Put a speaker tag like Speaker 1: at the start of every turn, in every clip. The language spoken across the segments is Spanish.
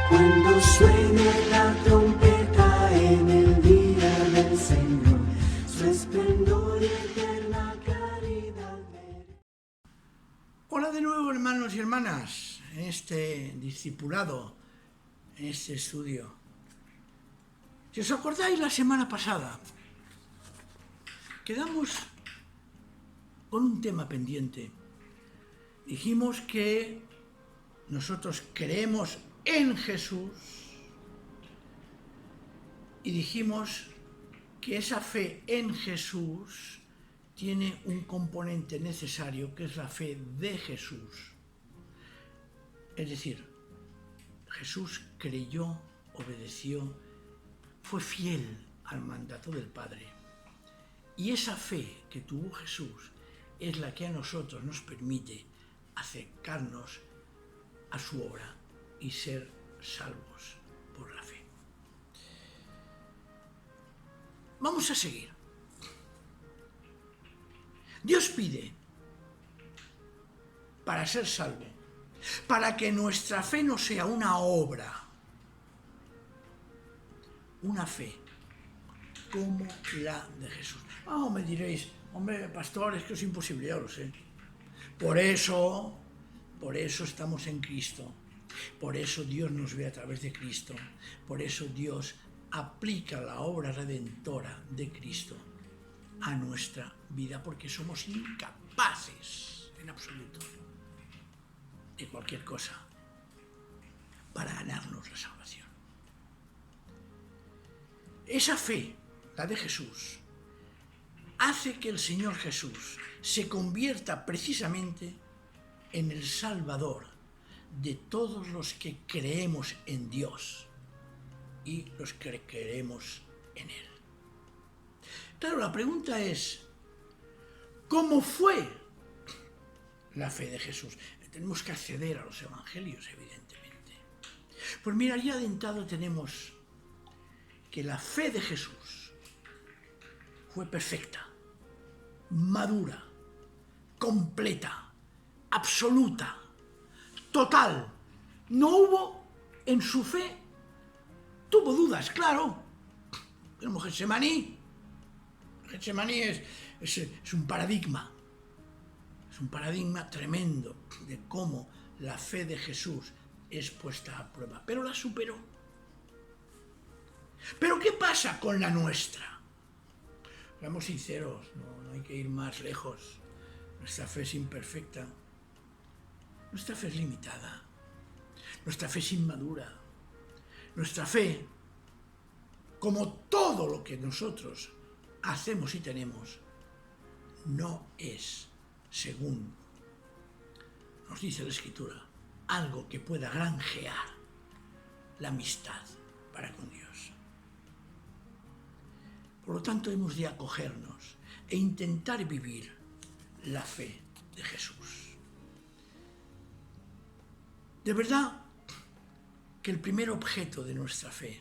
Speaker 1: Cuando suene la trompeta en el día del Señor, su esplendor y eterna claridad veré.
Speaker 2: Hola de nuevo, hermanos y hermanas, en este discipulado, en este estudio. Si os acordáis, la semana pasada quedamos con un tema pendiente. Dijimos que nosotros creemos en Jesús y dijimos que esa fe en Jesús tiene un componente necesario, que es la fe de Jesús. Es decir, Jesús creyó, obedeció, fue fiel al mandato del Padre. Y esa fe que tuvo Jesús es la que a nosotros nos permite acercarnos a su obra y ser salvos por la fe. Vamos a seguir. Dios pide para ser salvo, para que nuestra fe no sea una obra, una fe como la de Jesús. Me diréis, hombre, pastor, es que es imposible, ya lo sé. Por eso estamos en Cristo. Por eso Dios nos ve a través de Cristo. Por eso Dios aplica la obra redentora de Cristo a nuestra vida, porque somos incapaces en absoluto de cualquier cosa para ganarnos la salvación. Esa fe, la de Jesús, hace que el Señor Jesús se convierta precisamente en el Salvador de todos los que creemos en Dios y los que creemos en Él. Claro, la pregunta es, ¿cómo fue la fe de Jesús? Tenemos que acceder a los evangelios, evidentemente. Pues mira, ya adentrado tenemos que la fe de Jesús fue perfecta, madura, completa, absoluta, total. No hubo en su fe, tuvo dudas, claro. Como Getsemaní. Getsemaní es un paradigma. Es un paradigma tremendo de cómo la fe de Jesús es puesta a prueba, pero la superó. ¿Pero qué pasa con la nuestra? Seamos sinceros, no hay que ir más lejos. Nuestra fe es imperfecta. Nuestra fe es limitada. Nuestra fe es inmadura. Nuestra fe, como todo lo que nosotros hacemos y tenemos, no es, según nos dice la Escritura, algo que pueda granjear la amistad para con Dios. Por lo tanto, hemos de acogernos e intentar vivir la fe de Jesús. De verdad que el primer objeto de nuestra fe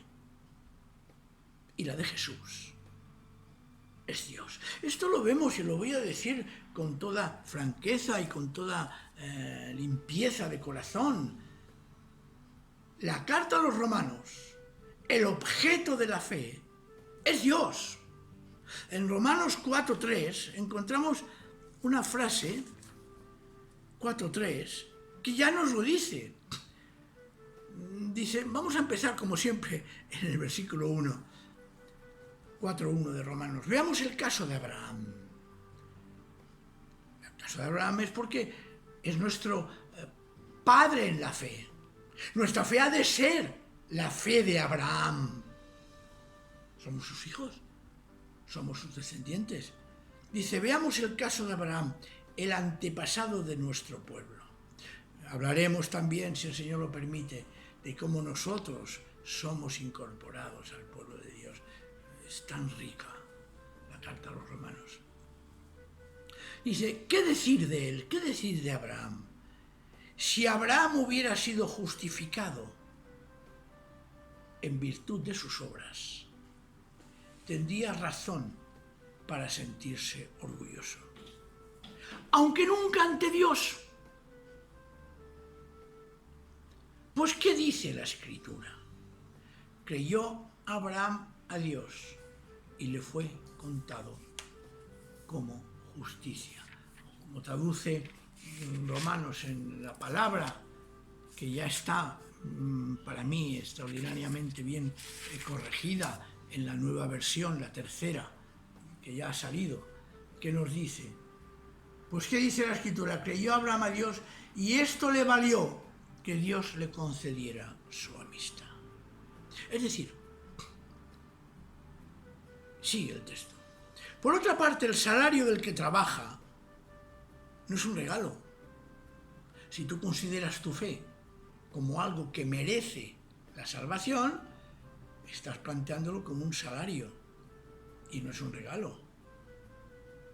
Speaker 2: y la de Jesús es Dios. Esto lo vemos y lo voy a decir con toda franqueza y con toda limpieza de corazón. La carta a los Romanos, el objeto de la fe es Dios. En Romanos 4.3 encontramos una frase, 4.3, que ya nos lo dice. Dice, vamos a empezar como siempre en el versículo 1, 4.1 de Romanos. Veamos el caso de Abraham. El caso de Abraham es porque es nuestro padre en la fe. Nuestra fe ha de ser la fe de Abraham. Somos sus hijos, somos sus descendientes. Dice, veamos el caso de Abraham, el antepasado de nuestro pueblo. Hablaremos también, si el Señor lo permite, de cómo nosotros somos incorporados al pueblo de Dios. Es tan rica la carta a los Romanos. Dice, ¿qué decir de él? ¿Qué decir de Abraham? Si Abraham hubiera sido justificado en virtud de sus obras, tendría razón para sentirse orgulloso. Aunque nunca ante Dios. Pues, ¿qué dice la Escritura? Creyó Abraham a Dios y le fue contado como justicia. Como traduce Romanos en la palabra, que ya está para mí extraordinariamente bien corregida en la nueva versión, la tercera, que ya ha salido, que nos dice, pues ¿qué dice la Escritura? Creyó Abraham a Dios y esto le valió que Dios le concediera su amistad. Es decir, sigue el texto. Por otra parte, el salario del que trabaja no es un regalo. Si tú consideras tu fe como algo que merece la salvación, estás planteándolo como un salario y no es un regalo,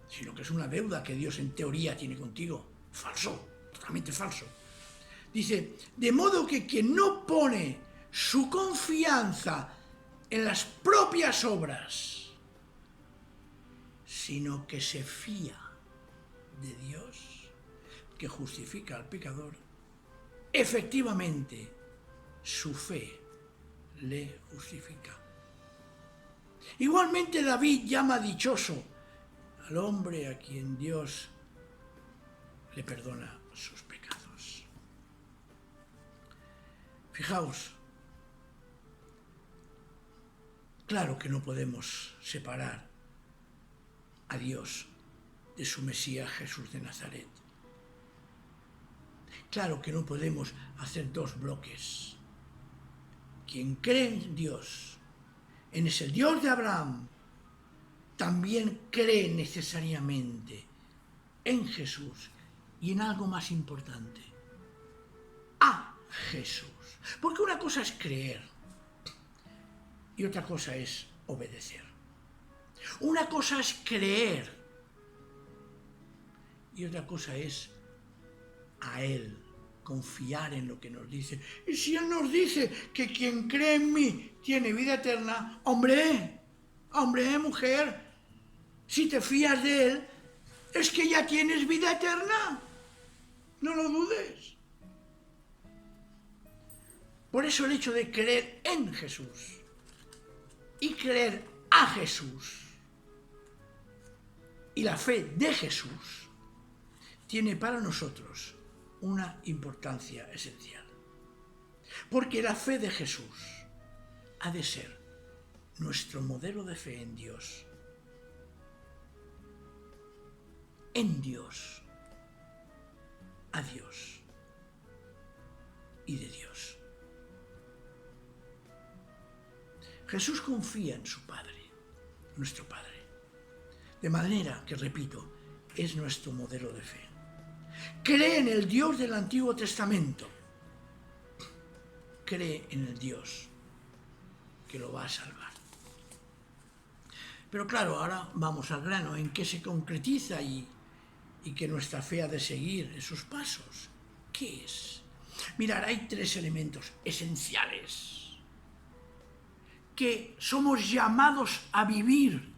Speaker 2: sino que es una deuda que Dios en teoría tiene contigo. Falso, totalmente falso. Dice, de modo que quien no pone su confianza en las propias obras, sino que se fía de Dios, que justifica al pecador, efectivamente su fe le justifica. Igualmente David llama dichoso al hombre a quien Dios le perdona sus pecados. Fijaos, claro que no podemos separar a Dios de su Mesías Jesús de Nazaret. Claro que no podemos hacer dos bloques. Quien cree en Dios, en ese Dios de Abraham, también cree necesariamente en Jesús y en algo más importante, a Jesús. Porque una cosa es creer y otra cosa es obedecer. Una cosa es creer y otra cosa es a Él, confiar en lo que nos dice. Y si Él nos dice que quien cree en mí tiene vida eterna, hombre, mujer, si te fías de Él, es que ya tienes vida eterna. No lo dudes. Por eso el hecho de creer en Jesús y creer a Jesús y la fe de Jesús tiene para nosotros una importancia esencial. Porque la fe de Jesús ha de ser nuestro modelo de fe en Dios. En Dios, a Dios y de Dios. Jesús confía en su Padre, nuestro Padre. De manera que, repito, es nuestro modelo de fe. Cree en el Dios del Antiguo Testamento. Cree en el Dios que lo va a salvar. Pero claro, ahora vamos al grano, en qué se concretiza y que nuestra fe ha de seguir esos pasos. ¿Qué es? Mirad, hay tres elementos esenciales que somos llamados a vivir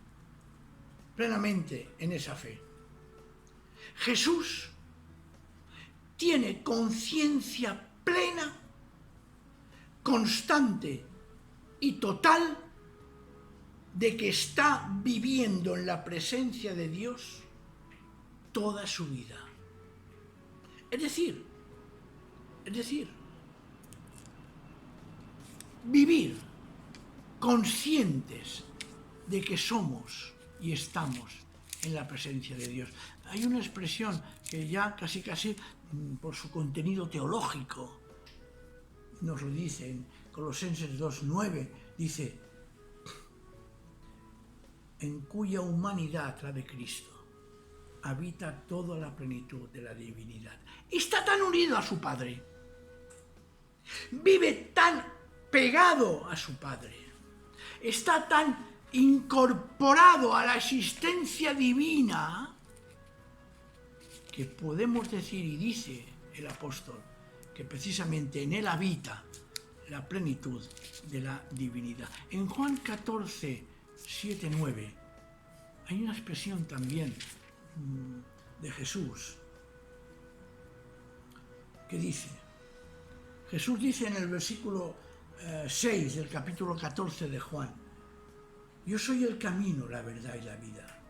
Speaker 2: plenamente en esa fe. Jesús tiene conciencia plena, constante y total de que está viviendo en la presencia de Dios toda su vida. Es decir, vivir conscientes de que somos y estamos en la presencia de Dios. Hay una expresión que ya casi por su contenido teológico nos lo dice en Colosenses 2:9, dice, en cuya humanidad, la de Cristo, habita toda la plenitud de la divinidad. Está tan unido a su Padre, vive tan pegado a su Padre, está tan incorporado a la existencia divina que podemos decir, y dice el apóstol, que precisamente en él habita la plenitud de la divinidad. En Juan 14, 7, 9 hay una expresión también de Jesús que dice, Jesús dice en el versículo 6 del capítulo 14 de Juan: yo soy el camino, la verdad y la vida.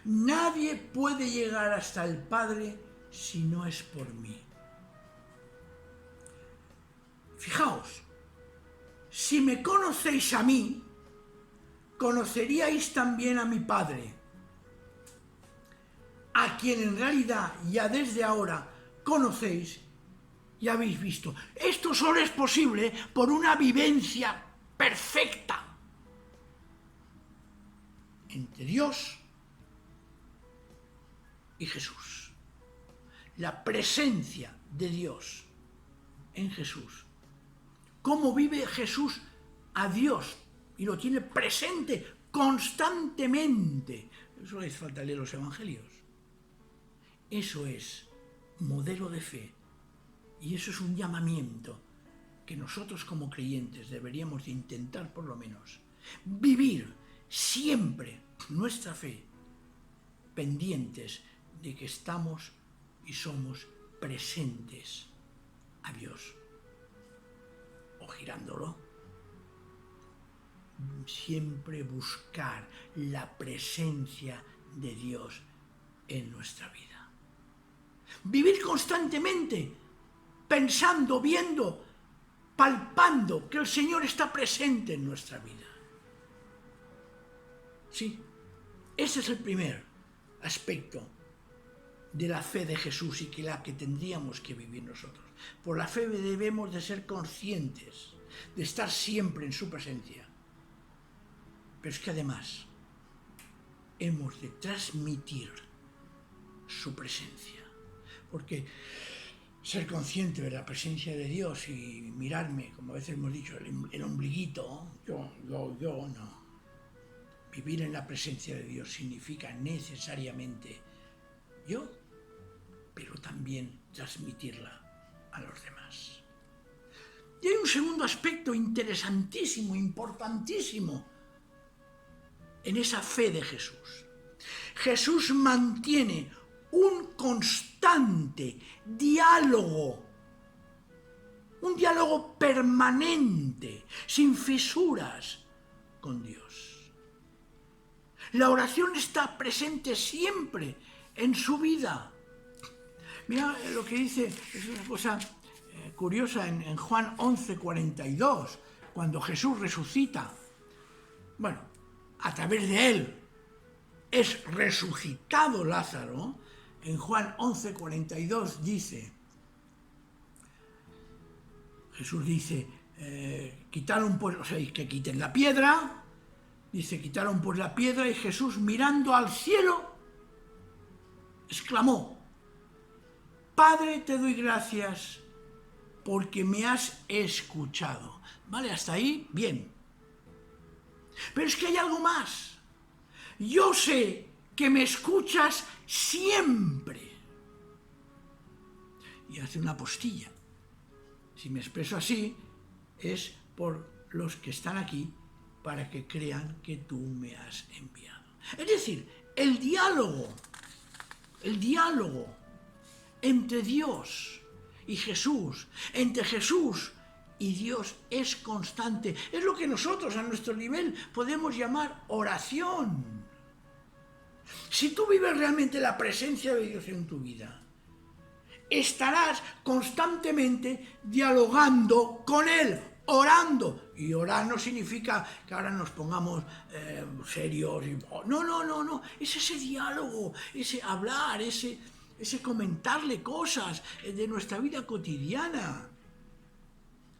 Speaker 2: Nadie puede llegar hasta el Padre si no es por mí. Fijaos, si me conocéis a mí, conoceríais también a mi Padre, a quien en realidad ya desde ahora conocéis y habéis visto. Esto solo es posible por una vivencia perfecta entre Dios y Jesús. La presencia de Dios en Jesús. ¿Cómo vive Jesús a Dios? Y lo tiene presente constantemente. Eso les falta leer los evangelios. Eso es modelo de fe. Y eso es un llamamiento que nosotros como creyentes deberíamos de intentar por lo menos vivir siempre nuestra fe pendientes de que estamos y somos presentes a Dios. O girándolo, siempre buscar la presencia de Dios en nuestra vida. Vivir constantemente pensando, viendo, palpando que el Señor está presente en nuestra vida. Sí, ese es el primer aspecto de la fe de Jesús y que tendríamos que vivir nosotros. Por la fe debemos de ser conscientes de estar siempre en su presencia. Pero es que además hemos de transmitir su presencia. Porque ser consciente de la presencia de Dios y mirarme, como a veces hemos dicho, el ombliguito, yo, no. Vivir en la presencia de Dios significa necesariamente yo, pero también transmitirla a los demás. Y hay un segundo aspecto interesantísimo, importantísimo, en esa fe de Jesús. Jesús mantiene un constante diálogo, un diálogo permanente, sin fisuras, con Dios. La oración está presente siempre en su vida. Mira lo que dice, es una cosa curiosa en Juan 11:42, cuando Jesús resucita. Bueno, a través de él es resucitado Lázaro. En Juan 11:42 dice, Jesús dice, quitaron pues, o sea, que quiten la piedra. Dice, quitaron pues la piedra y Jesús, mirando al cielo, exclamó: Padre, te doy gracias porque me has escuchado. ¿Vale? Hasta ahí, bien. Pero es que hay algo más. Yo sé que me escuchas siempre. Y hace una postilla. Si me expreso así, es por los que están aquí, para que crean que tú me has enviado. Es decir, el diálogo entre Dios y Jesús, entre Jesús y Dios es constante. Es lo que nosotros a nuestro nivel podemos llamar oración. Si tú vives realmente la presencia de Dios en tu vida, estarás constantemente dialogando con Él, orando. Y orar no significa que ahora nos pongamos serios. No. Es ese diálogo, ese hablar, ese comentarle cosas de nuestra vida cotidiana.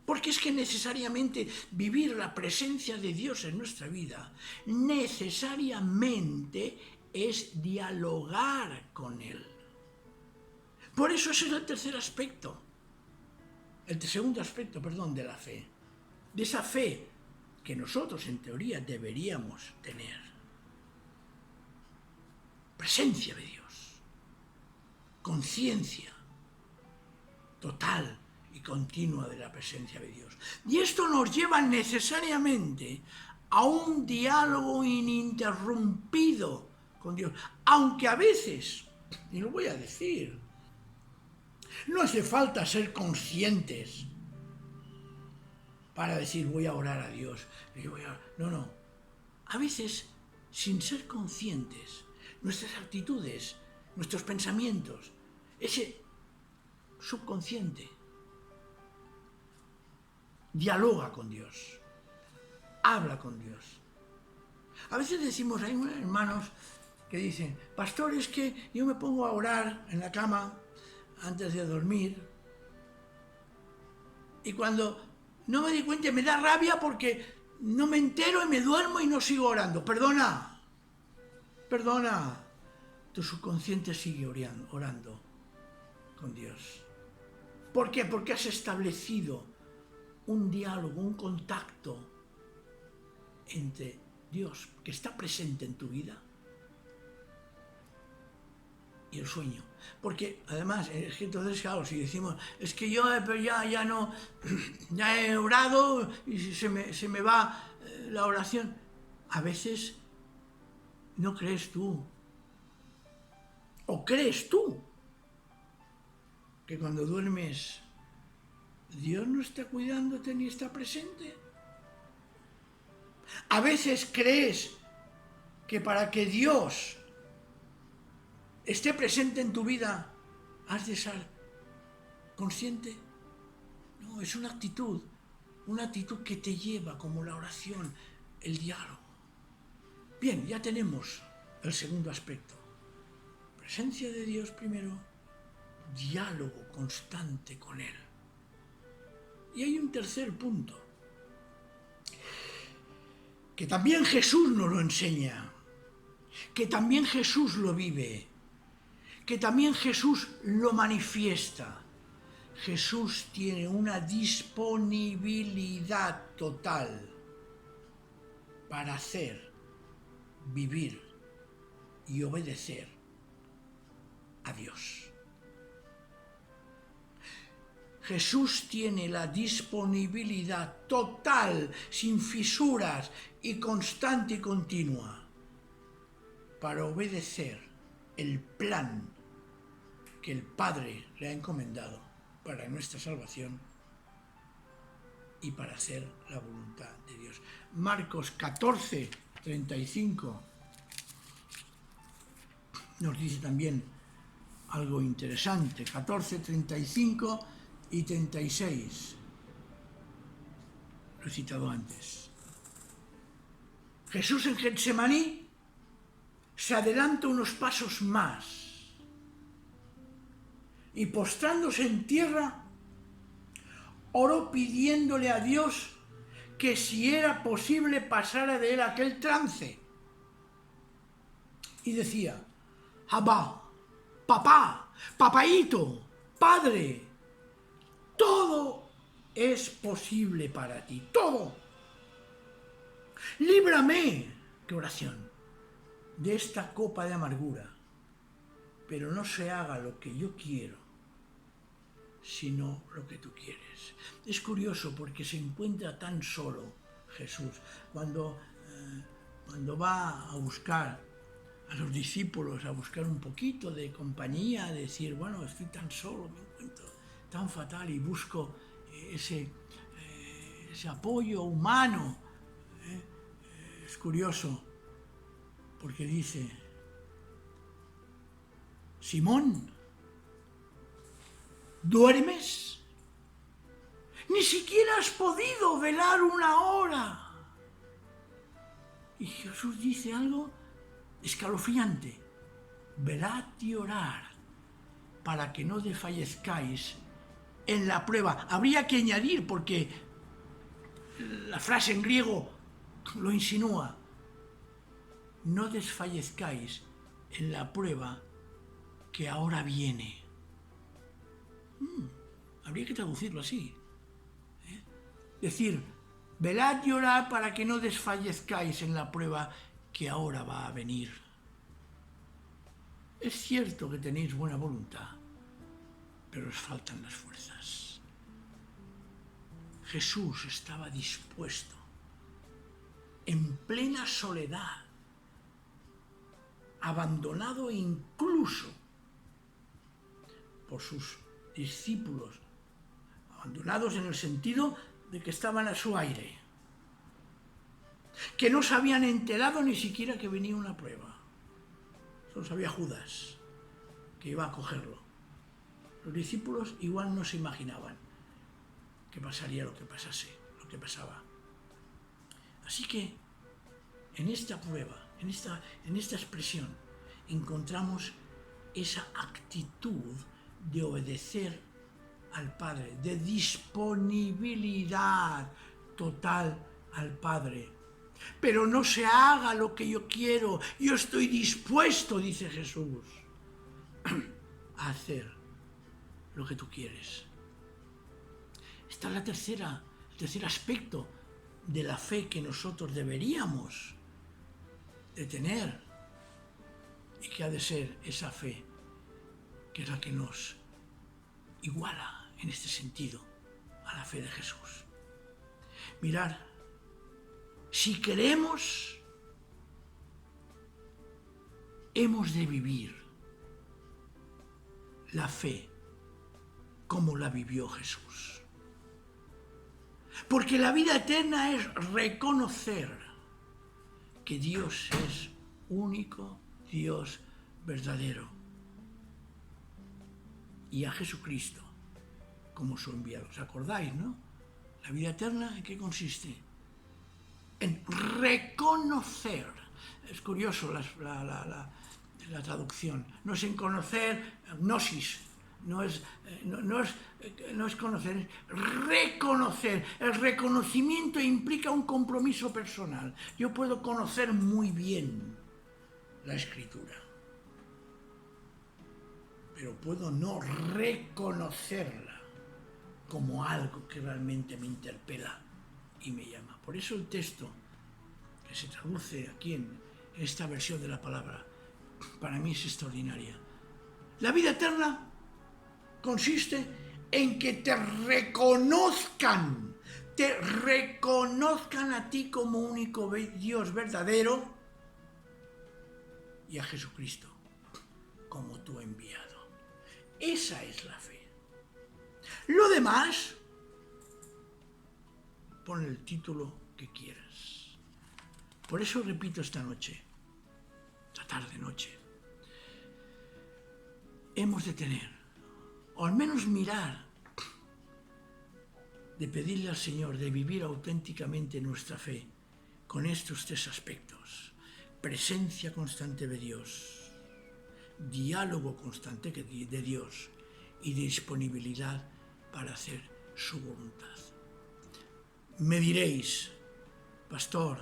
Speaker 2: Porque es que necesariamente vivir la presencia de Dios en nuestra vida, necesariamente es dialogar con Él. Por eso ese es el tercer aspecto. El segundo aspecto, de la fe. De esa fe que nosotros en teoría deberíamos tener. Presencia de Dios. Conciencia total y continua de la presencia de Dios. Y esto nos lleva necesariamente a un diálogo ininterrumpido con Dios. Aunque a veces, y lo voy a decir, No hace falta ser conscientes para decir voy a orar a Dios. No. A veces, sin ser conscientes, nuestras actitudes, nuestros pensamientos, ese subconsciente, dialoga con Dios, habla con Dios. A veces decimos, hay unos hermanos que dicen, pastor, es que yo me pongo a orar en la cama antes de dormir y cuando no me di cuenta me da rabia porque no me entero y me duermo y no sigo orando. Perdona, tu subconsciente sigue orando con Dios. ¿Por qué? Porque has establecido un diálogo, un contacto entre Dios, que está presente en tu vida, y el sueño. Porque además, es que entonces, claro, si decimos, es que yo ya no, ya he orado y se me va la oración. A veces no crees tú, o crees tú, que cuando duermes Dios no está cuidándote ni está presente. A veces crees que para que Dios esté presente en tu vida, has de ser consciente. No, es una actitud que te lleva, como la oración, el diálogo. Bien, ya tenemos el segundo aspecto. Presencia de Dios primero, diálogo constante con Él. Y hay un tercer punto, que también Jesús nos lo enseña, que también Jesús lo vive, que también Jesús lo manifiesta. Jesús tiene una disponibilidad total para hacer, vivir y obedecer a Dios. Jesús tiene la disponibilidad total, sin fisuras y constante y continua, para obedecer el plan que el Padre le ha encomendado para nuestra salvación y para hacer la voluntad de Dios. Marcos 14, 35 nos dice también algo interesante. 14, 35 y 36. Lo he citado antes. Jesús en Getsemaní se adelanta unos pasos más y postrándose en tierra, oró pidiéndole a Dios que si era posible pasara de él aquel trance. Y decía, Abba, papá, papaíto, padre, todo es posible para ti, todo. Líbrame, qué oración, de esta copa de amargura, pero no se haga lo que yo quiero, sino lo que tú quieres. Es curioso porque se encuentra tan solo Jesús cuando va a buscar a los discípulos, a buscar un poquito de compañía, decir, bueno, estoy tan solo, me encuentro tan fatal y busco ese apoyo humano. Es curioso porque dice, Simón, ¿duermes? Ni siquiera has podido velar una hora. Y Jesús dice algo escalofriante. Velad y orad para que no desfallezcáis en la prueba. Habría que añadir, porque la frase en griego lo insinúa, no desfallezcáis en la prueba que ahora viene. Habría que traducirlo así. Decir, velad y orad para que no desfallezcáis en la prueba que ahora va a venir. Es cierto que tenéis buena voluntad, pero os faltan las fuerzas. Jesús estaba dispuesto, en plena soledad, abandonado incluso por sus discípulos abandonados en el sentido de que estaban a su aire, que no se habían enterado ni siquiera que venía una prueba. Solo sabía Judas que iba a cogerlo. Los discípulos igual no se imaginaban que pasaría lo que pasaba. Así que en esta prueba, en esta expresión, encontramos esa actitud de obedecer al Padre, de disponibilidad total al Padre. Pero no se haga lo que yo quiero, yo estoy dispuesto, dice Jesús, a hacer lo que tú quieres. Esta es el tercer aspecto de la fe que nosotros deberíamos de tener y que ha de ser esa fe que es la que nos iguala en este sentido a la fe de Jesús. Mirad, si queremos, hemos de vivir la fe como la vivió Jesús. Porque la vida eterna es reconocer que Dios es único, Dios verdadero, y a Jesucristo como su enviado. ¿Os acordáis, no? La vida eterna, ¿en qué consiste? En reconocer. Es curioso la traducción. No es en conocer, gnosis. No es conocer, es reconocer. El reconocimiento implica un compromiso personal. Yo puedo conocer muy bien la Escritura, pero puedo no reconocerla como algo que realmente me interpela y me llama. Por eso el texto que se traduce aquí en esta versión de la palabra, para mí es extraordinaria. La vida eterna consiste en que te reconozcan a ti como único Dios verdadero y a Jesucristo como tu enviado. Esa es la fe. Lo demás, pon el título que quieras. Por eso repito esta tarde-noche, hemos de tener, o al menos mirar, de pedirle al Señor de vivir auténticamente nuestra fe con estos tres aspectos: presencia constante de Dios, diálogo constante de Dios y disponibilidad para hacer su voluntad. Me diréis, pastor,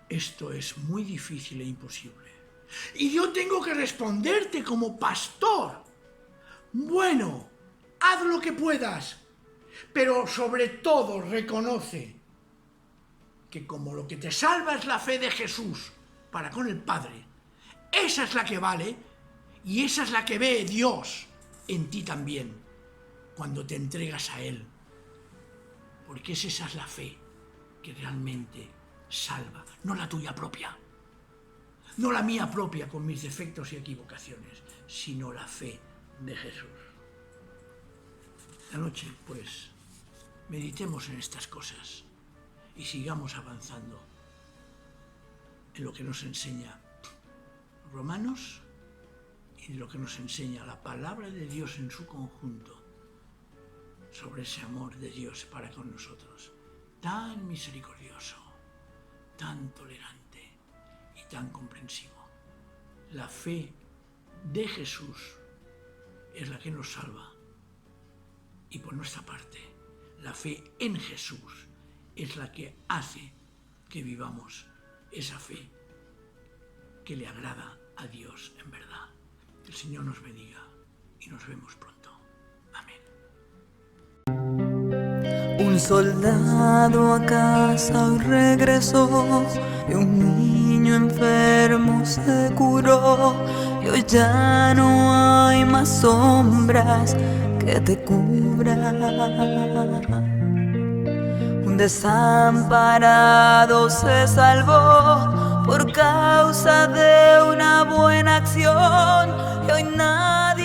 Speaker 2: esto es muy difícil e imposible. Y yo tengo que responderte como pastor: bueno, haz lo que puedas, pero sobre todo reconoce que como lo que te salva es la fe de Jesús para con el Padre, esa es la que vale y esa es la que ve Dios en ti también cuando te entregas a Él. Porque esa es la fe que realmente salva, no la tuya propia, no la mía propia con mis defectos y equivocaciones, sino la fe de Jesús. Esta noche, pues, meditemos en estas cosas y sigamos avanzando en lo que nos enseña Romanos y lo que nos enseña la palabra de Dios en su conjunto sobre ese amor de Dios para con nosotros, tan misericordioso, tan tolerante y tan comprensivo. La fe de Jesús es la que nos salva, y por nuestra parte, la fe en Jesús es la que hace que vivamos esa fe que le agrada a Dios en verdad. Que el Señor nos bendiga y nos vemos pronto. Amén.
Speaker 3: Un soldado a casa hoy regresó y un niño enfermo se curó, y hoy ya no hay más sombras que te cubran. Un desamparado se salvó por causa de una buena acción, y hoy nada